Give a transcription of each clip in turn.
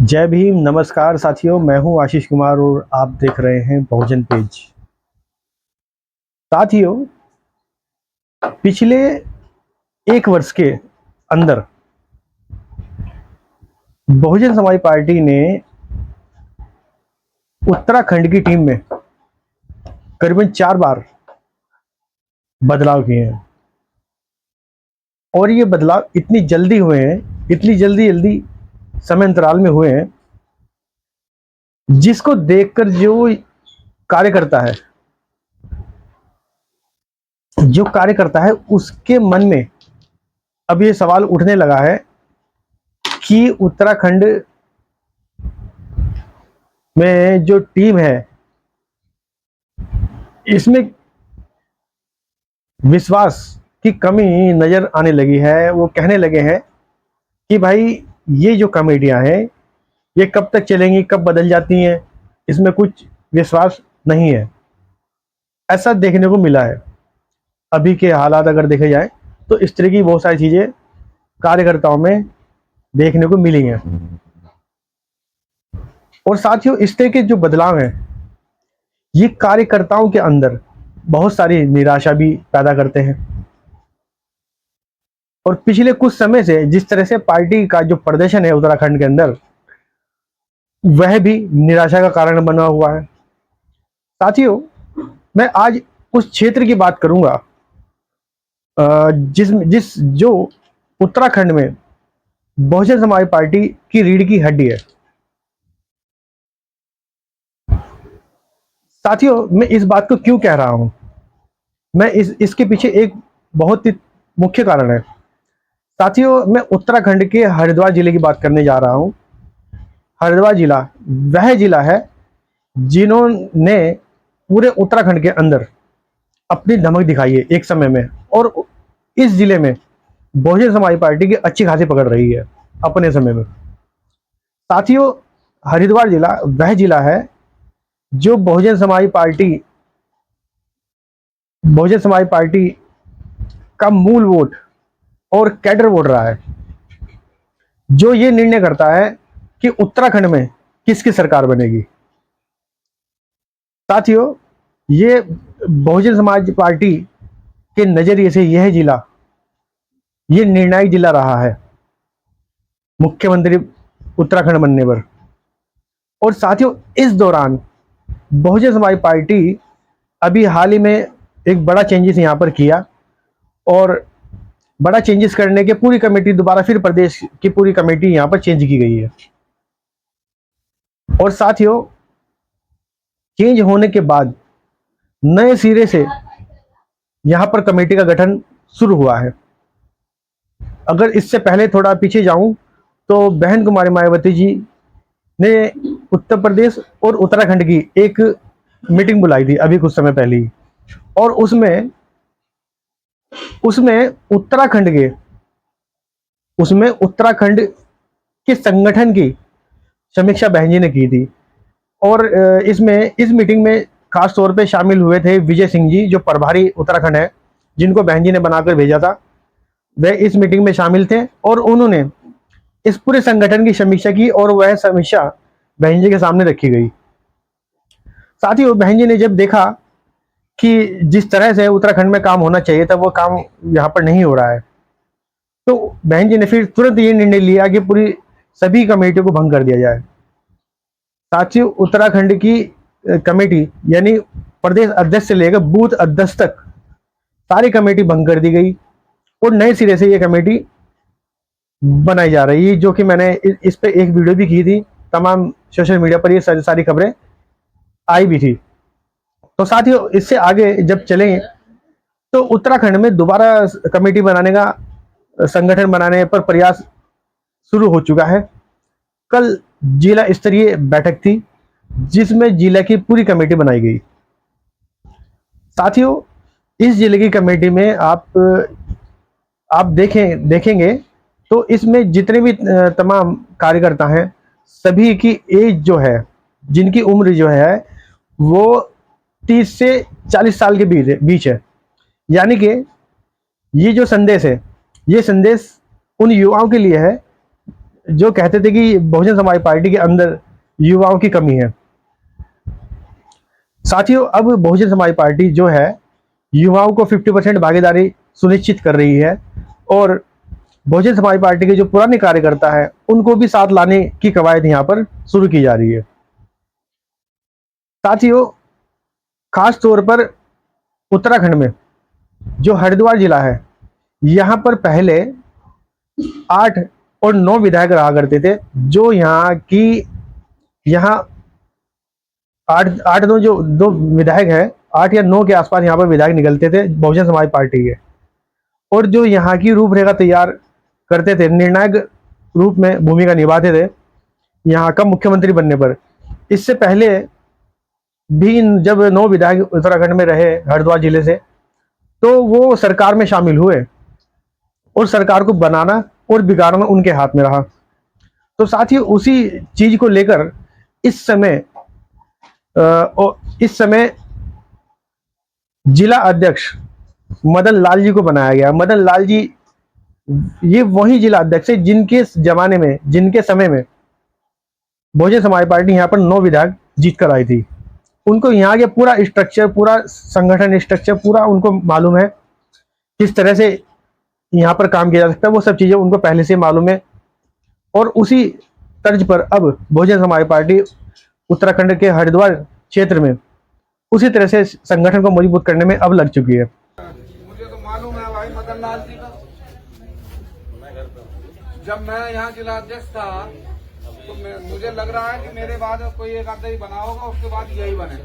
जय भीम। नमस्कार साथियों, मैं हूं आशीष कुमार और आप देख रहे हैं बहुजन पेज। साथियों, पिछले एक वर्ष के अंदर बहुजन समाज पार्टी ने उत्तराखंड की टीम में करीबन 4 बार बदलाव किए हैं और ये बदलाव इतनी जल्दी हुए हैं, इतनी जल्दी जल्दी समय अंतराल में हुए हैं, जिसको देखकर जो कार्यकर्ता है उसके मन में अब ये सवाल उठने लगा है कि उत्तराखंड में जो टीम है इसमें विश्वास की कमी नजर आने लगी है। वो कहने लगे हैं कि भाई, ये जो कमेटियां हैं ये कब तक चलेंगी, कब बदल जाती हैं, इसमें कुछ विश्वास नहीं है। ऐसा देखने को मिला है। अभी के हालात अगर देखे जाए तो इस तरह की बहुत सारी चीजें कार्यकर्ताओं में देखने को मिली हैं। और साथियों, इस तरह के जो बदलाव हैं ये कार्यकर्ताओं के अंदर बहुत सारी निराशा भी पैदा करते हैं। और पिछले कुछ समय से जिस तरह से पार्टी का जो प्रदर्शन है उत्तराखंड के अंदर, वह भी निराशा का कारण बना हुआ है। साथियों, मैं आज उस क्षेत्र की बात करूंगा जिस जिस जो उत्तराखंड में बहुजन समाज पार्टी की रीढ़ की हड्डी है। साथियों, मैं इस बात को क्यों कह रहा हूं, मैं इसके पीछे एक बहुत ही मुख्य कारण है। साथियों, मैं उत्तराखंड के हरिद्वार जिले की बात करने जा रहा हूं। हरिद्वार जिला वह जिला है जिन्होंने पूरे उत्तराखंड के अंदर अपनी धमक दिखाई है एक समय में, और इस जिले में बहुजन समाज पार्टी की अच्छी खासी पकड़ रही है अपने समय में। साथियों, हरिद्वार जिला वह जिला है जो बहुजन समाज पार्टी का मूल वोट और कैडर वोट रहा है, जो ये निर्णय करता है कि उत्तराखंड में किसकी सरकार बनेगी। साथियों, ये बहुजन समाज पार्टी के नजरिए से यह जिला ये निर्णायक जिला रहा है मुख्यमंत्री उत्तराखंड बनने पर। और साथियों, इस दौरान बहुजन समाज पार्टी अभी हाल ही में एक बड़ा चेंजेस यहां पर किया, और बड़ा चेंजेस करने के पूरी कमेटी दोबारा फिर प्रदेश की पूरी कमेटी यहां पर चेंज की गई है। और साथियों, चेंज होने के बाद नए सिरे से यहां पर कमेटी का गठन शुरू हुआ है। अगर इससे पहले थोड़ा पीछे जाऊं तो बहन कुमारी मायावती जी ने उत्तर प्रदेश और उत्तराखंड की एक मीटिंग बुलाई थी अभी कुछ समय पहले ही, और उसमें उसमें उत्तराखंड के उसमें उत्तराखंड के संगठन की समीक्षा बहन जी ने की थी। और इस मीटिंग में खास तौर पे शामिल हुए थे विजय सिंह जी, जो प्रभारी उत्तराखंड है, जिनको बहन जी ने बनाकर भेजा था। वह इस मीटिंग में शामिल थे और उन्होंने इस पूरे संगठन की समीक्षा की, और वह समीक्षा बहन जी के सामने रखी गई। साथियों, बहन जी ने जब देखा कि जिस तरह से उत्तराखंड में काम होना चाहिए था वो काम यहाँ पर नहीं हो रहा है, तो बहन जी ने फिर तुरंत ये निर्णय लिया कि पूरी सभी कमेटियों को भंग कर दिया जाए। साथियों, उत्तराखंड की कमेटी यानी प्रदेश अध्यक्ष से लेकर बूथ अध्यक्ष तक सारी कमेटी भंग कर दी गई, और नए सिरे से ये कमेटी बनाई जा रही है, जो कि मैंने इस पे एक वीडियो भी की थी। तमाम सोशल मीडिया पर ये सारी खबरें आई भी थी। तो साथियों, इससे आगे जब चलें तो उत्तराखंड में दोबारा कमेटी बनाने का, संगठन बनाने पर प्रयास शुरू हो चुका है। कल जिला स्तरीय बैठक थी जिसमें जिला की पूरी कमेटी बनाई गई। साथियों, इस जिले की कमेटी में आप देखेंगे तो इसमें जितने भी तमाम कार्यकर्ता हैं, सभी की एज जो है, जिनकी उम्र जो है वो 30 से 40 साल के बीच है। यानी कि ये जो संदेश है, ये संदेश उन युवाओं के लिए है जो कहते थे कि बहुजन समाज पार्टी के अंदर युवाओं की कमी है। साथियों, अब बहुजन समाज पार्टी जो है युवाओं को 50% भागीदारी सुनिश्चित कर रही है और बहुजन समाज पार्टी के जो पुराने कार्यकर्ता है उनको भी साथ लाने की कवायद यहाँ पर शुरू की जा रही है। साथियों, खास तौर पर उत्तराखंड में जो हरिद्वार जिला है, यहाँ पर पहले 8 और 9 विधायक रहा करते थे। जो यहाँ 8 9 जो 2 विधायक हैं, 8 या 9 के आसपास यहाँ पर विधायक निकलते थे बहुजन समाज पार्टी के, और जो यहाँ की रूपरेखा तैयार करते थे, निर्णायक रूप में भूमिका निभाते थे यहाँ का मुख्यमंत्री बनने पर। इससे पहले भी जब 9 विधायक उत्तराखंड में रहे हरिद्वार जिले से, तो वो सरकार में शामिल हुए और सरकार को बनाना और बिगाड़ना उनके हाथ में रहा। तो साथ ही उसी चीज को लेकर इस समय जिला अध्यक्ष मदन लाल जी को बनाया गया। मदन लाल जी ये वही जिला अध्यक्ष है जिनके समय में बहुजन समाज पार्टी यहाँ पर 9 विधायक जीत कर आई थी। उनको यहाँ के पूरा स्ट्रक्चर, पूरा संगठन स्ट्रक्चर पूरा उनको मालूम है, किस तरह से यहाँ पर काम किया जा सकता है, वो सब चीजें उनको पहले से मालूम है। और उसी तर्ज पर अब बहुजन समाज पार्टी उत्तराखंड के हरिद्वार क्षेत्र में उसी तरह से संगठन को मजबूत करने में अब लग चुकी है। मुझे तो मालूम है भाई मदन लाल जी का। जब मैं यहाँ जिला अध्यक्ष था तो मुझे लग रहा है कि मेरे बाद कोई एक आधा ही बना होगा, उसके बाद यही बने।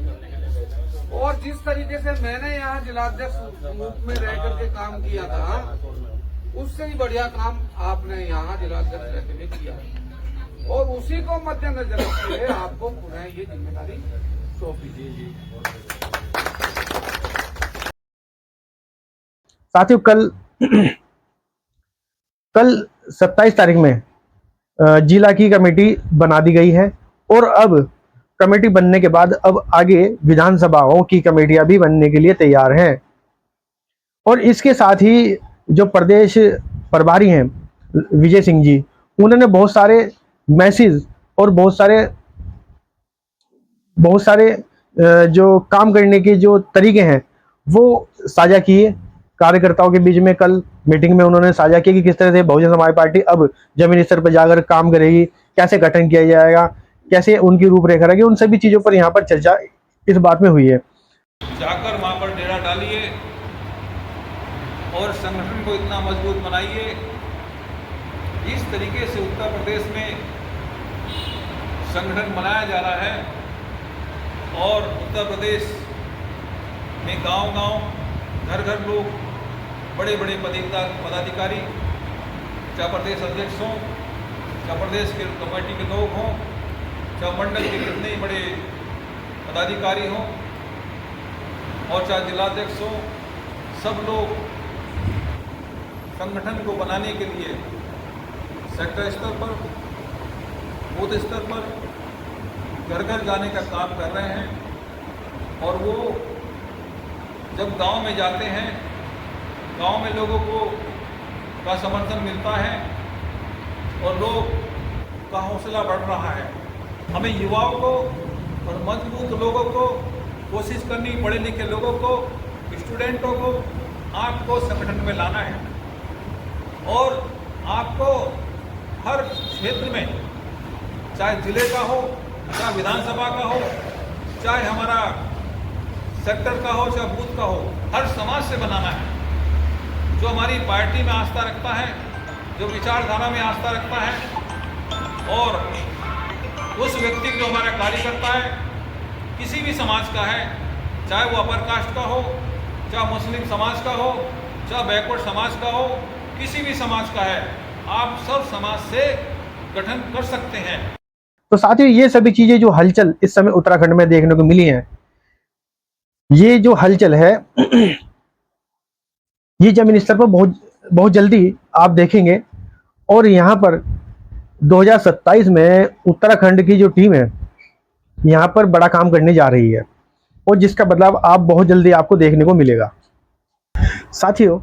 और जिस तरीके से मैंने यहाँ जिलाध्यक्ष रूप में रह करके काम किया था, उससे ही बढ़िया काम आपने यहाँ जिलाध्यक्ष रहते हुए किया, और उसी को मद्देनजर रखते हुए आपको पुनः ये जिम्मेदारी सौंपी दी। साथियों, कल 27 तारीख में जिला की कमेटी बना दी गई है और अब कमेटी बनने के बाद अब आगे विधानसभाओं की कमेटियां भी बनने के लिए तैयार हैं। और इसके साथ ही जो प्रदेश प्रभारी हैं विजय सिंह जी, उन्होंने बहुत सारे मैसेज और बहुत सारे जो काम करने के जो तरीके हैं वो साझा किए कार्यकर्ताओं के बीच में। कल मीटिंग में उन्होंने साझा किया कि किस तरह से बहुजन समाज पार्टी अब जमीनी स्तर पर जाकर काम करेगी, कैसे गठन किया जाएगा, कैसे उनकी रूपरेखा रहेगी, उन सभी चीजों पर यहाँ पर चर्चा इस बात में हुई है। जाकर वहाँ पर डेरा डालिए और संगठन को इतना मजबूत बनाइए। इस तरीके से उत्तर प्रदेश में संगठन बनाया जा रहा है और उत्तर प्रदेश में गांव-गांव, घर-घर लोग, बड़े-बड़े पदाधिकारी, चाहे प्रदेश अध्यक्ष हों, चाहे प्रदेश के कमेटी के लोग हों, चाहे मंडल के कितने बड़े पदाधिकारी हों और चाहे जिलाध्यक्ष हों, सब लोग संगठन को बनाने के लिए सेक्टर स्तर पर, बूथ स्तर पर घर घर जाने का काम कर रहे हैं। और वो जब गांव में जाते हैं, गांव में लोगों का समर्थन मिलता है और लोग का हौसला बढ़ रहा है। हमें युवाओं को और मजबूत लोगों को कोशिश करनी, पढ़े लिखे लोगों को, स्टूडेंटों को आपको संगठन में लाना है और आपको हर क्षेत्र में, चाहे जिले का हो, चाहे विधानसभा का हो, चाहे हमारा सेक्टर का हो, चाहे बूथ का हो, हर समाज से बनाना है। जो हमारी पार्टी में आस्था रखता है, जो विचारधारा में आस्था रखता है और उस व्यक्ति जो हमारा कार्यकर्ता है, किसी भी समाज का है, चाहे वो अपर कास्ट का हो, चाहे मुस्लिम समाज का हो, चाहे बैकवर्ड समाज का हो, किसी भी समाज का है, आप सब समाज से गठन कर सकते हैं। तो साथियों, ये सभी चीजें जो हलचल इस समय उत्तराखंड में देखने को मिली हैं, ये जो हलचल है ये जमीन स्तर पर बहुत जल्दी आप देखेंगे। और यहाँ पर 2027 में उत्तराखंड की जो टीम है यहाँ पर बड़ा काम करने जा रही है और जिसका बदलाव आप बहुत जल्दी आपको देखने को मिलेगा। साथियों,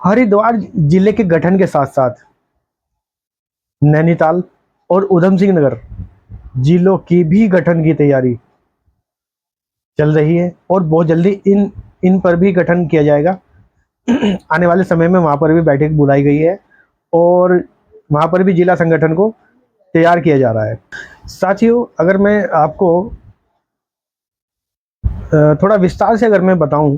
हरिद्वार जिले के गठन के साथ साथ नैनीताल और उधम सिंह नगर जिलों की भी गठन की तैयारी चल रही है और बहुत जल्दी इन पर भी गठन किया जाएगा। आने वाले समय में वहाँ पर भी बैठक बुलाई गई है और वहाँ पर भी जिला संगठन को तैयार किया जा रहा है। साथियों, अगर मैं आपको थोड़ा विस्तार से अगर मैं बताऊं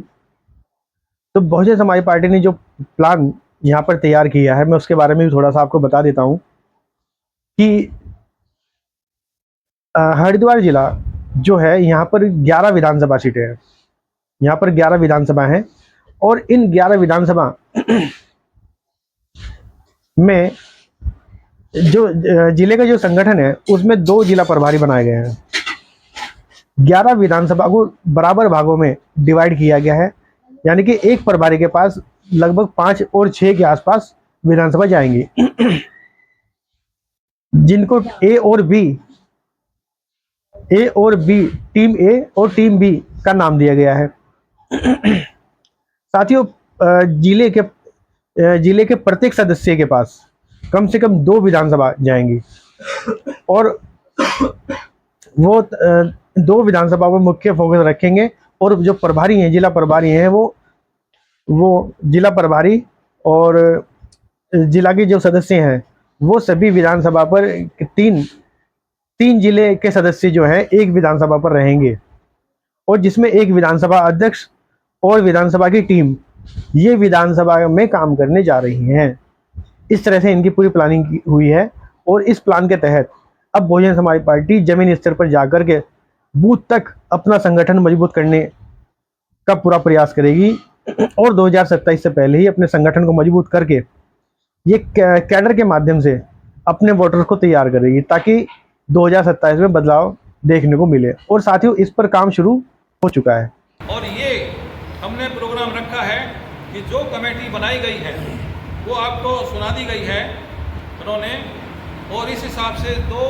तो बहुजन समाज पार्टी ने जो प्लान यहाँ पर तैयार किया है, मैं उसके बारे में भी थोड़ा सा आपको बता देता हूँ कि हरिद्वार जिला जो है, यहाँ पर 11 विधानसभा सीटें हैं। यहाँ पर 11 विधानसभा हैं और इन 11 विधानसभा में जो जिले का जो संगठन है उसमें 2 जिला प्रभारी बनाए गए हैं। 11 विधानसभा को बराबर भागों में डिवाइड किया गया है, यानी कि एक प्रभारी के पास लगभग 5 और 6 के आसपास विधानसभा जाएंगी, जिनको ए और बी, टीम ए और टीम बी का नाम दिया गया है। साथियों, जिले के प्रत्येक सदस्य के पास कम से कम 2 विधानसभा जाएंगी और वो 2 विधानसभा पर मुख्य फोकस रखेंगे और जो प्रभारी हैं, जिला प्रभारी हैं, वो जिला प्रभारी और जिला के जो सदस्य हैं वो सभी विधानसभा पर तीन जिले के सदस्य जो हैं एक विधानसभा पर रहेंगे और जिसमें एक विधानसभा अध्यक्ष और विधानसभा की टीम ये विधानसभा में काम करने जा रही हैं। इस तरह से इनकी पूरी प्लानिंग हुई है और इस प्लान के तहत अब बहुजन समाज पार्टी जमीनी स्तर पर जाकर के बूथ तक अपना संगठन मजबूत करने का पूरा प्रयास करेगी और 2027 से पहले ही अपने संगठन को मजबूत करके ये कैडर के माध्यम से अपने वोटर्स को तैयार करेगी ताकि 2027 में बदलाव देखने को मिले। और साथियों, इस पर काम शुरू हो चुका है और ये हमने प्रोग्राम रखा है कि जो कमेटी बनाई गई है वो आपको सुना दी गई है उन्होंने, और इस हिसाब से 2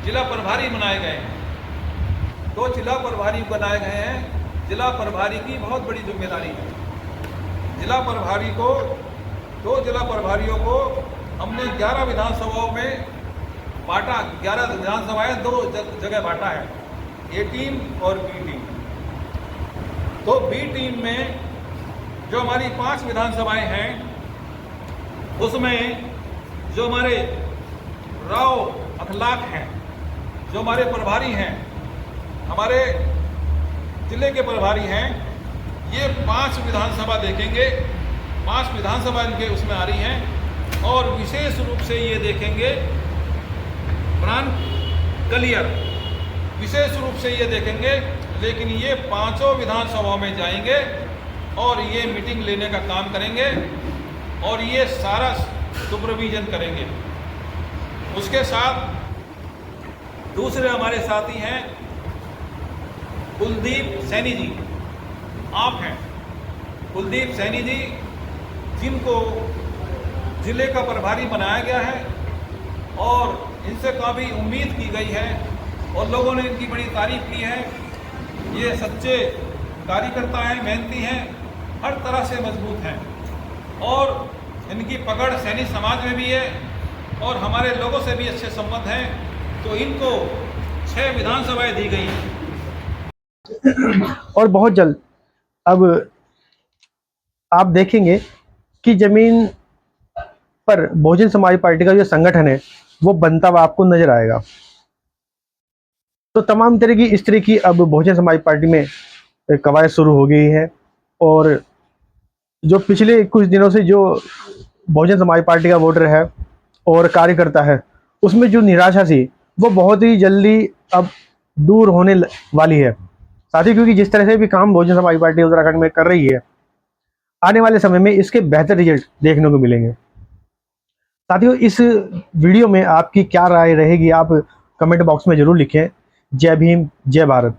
जिला प्रभारी बनाए गए हैं। 2 जिला प्रभारी बनाए गए हैं। जिला प्रभारी की बहुत बड़ी जिम्मेदारी है। जिला प्रभारी को 2 जिला प्रभारियों को हमने 11 विधानसभाओं में बांटा। 11 विधानसभाएं 2 जगह बांटा है, ए टीम और बी टीम। तो बी टीम में जो हमारी 5 विधानसभाएं हैं उसमें जो हमारे राव अखलाक हैं, जो हमारे प्रभारी हैं, हमारे जिले के प्रभारी हैं, ये 5 विधानसभा देखेंगे। 5 विधानसभा इनके उसमें आ रही हैं और विशेष रूप से ये देखेंगे प्रांत क्लियर, विशेष रूप से ये देखेंगे। लेकिन ये 5 विधानसभाओं में जाएंगे और ये मीटिंग लेने का काम करेंगे और ये सारा सुपरविजन करेंगे। उसके साथ दूसरे हमारे साथी हैं कुलदीप सैनी जी, आप हैं कुलदीप सैनी जी, जिनको जिले का प्रभारी बनाया गया है और इनसे काफ़ी उम्मीद की गई है और लोगों ने इनकी बड़ी तारीफ की है। ये सच्चे कार्यकर्ता हैं, मेहनती हैं, हर तरह से मजबूत हैं और इनकी पकड़ सैनिक समाज में भी है और हमारे लोगों से भी अच्छे संबंध हैं। तो इनको 6 विधानसभाएं दी गई हैं और बहुत जल्द अब आप देखेंगे कि जमीन पर बहुजन समाज पार्टी का जो संगठन है वो बनता हुआ आपको नजर आएगा। तो तमाम तरह की इस तरह की अब बहुजन समाज पार्टी में कवायद शुरू हो गई है और जो पिछले कुछ दिनों से जो बहुजन समाज पार्टी का वोटर है और कार्यकर्ता है उसमें जो निराशा थी वो बहुत ही जल्दी अब दूर होने वाली है साथी, क्योंकि जिस तरह से भी काम बहुजन समाज पार्टी उत्तराखंड में कर रही है आने वाले समय में इसके बेहतर रिजल्ट देखने को मिलेंगे। साथियों, इस वीडियो में आपकी क्या राय रहेगी आप कमेंट बॉक्स में जरूर लिखें। जय भीम, जय भारत।